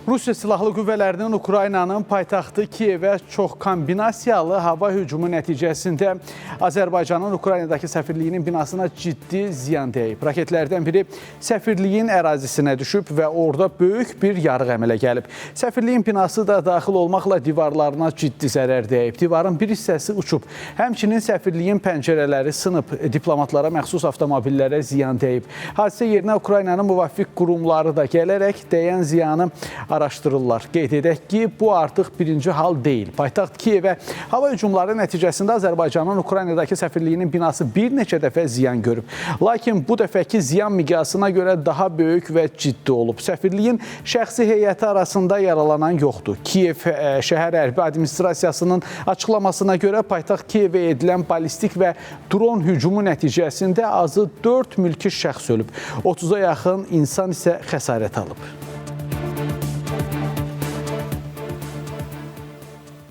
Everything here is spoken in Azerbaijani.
Rusiya Silahlı Qüvvələrinin Ukraynanın paytaxtı Kiyevə çox kombinasiyalı hava hücumu nəticəsində Azərbaycanın Ukraynadakı səfirliyinin binasına ciddi ziyan dəyib. Raketlərdən biri səfirliyin ərazisinə düşüb və orada böyük bir yarıq əmələ gəlib. Səfirliyin binası da daxil olmaqla divarlarına ciddi zərər dəyib. Divarın bir hissəsi uçub. Həmçinin səfirliyin pəncərələri sınıb. Diplomatlara məxsus avtomobillərə ziyan dəyib. Hadisə yerinə Ukraynanın müvafiq qurumları da gələrək dəyən ziyanı araşdırırlar. Qeyd edək ki, bu artıq birinci hal deyil. Paytaxt Kiyevə hava hücumları nəticəsində Azərbaycanın Ukraynadakı səfirliyinin binası bir neçə dəfə ziyan görüb. Lakin bu dəfəki ziyan miqyasına görə daha böyük və ciddi olub. Səfirliyin şəxsi heyəti arasında yaralanan yoxdur. Kiyev şəhər hərbi administrasiyasının açıqlamasına görə paytaxt Kiyevə edilən ballistik və dron hücumu nəticəsində azı 4 mülki şəxs ölüb. 30-a yaxın insan isə xəsarət alıb.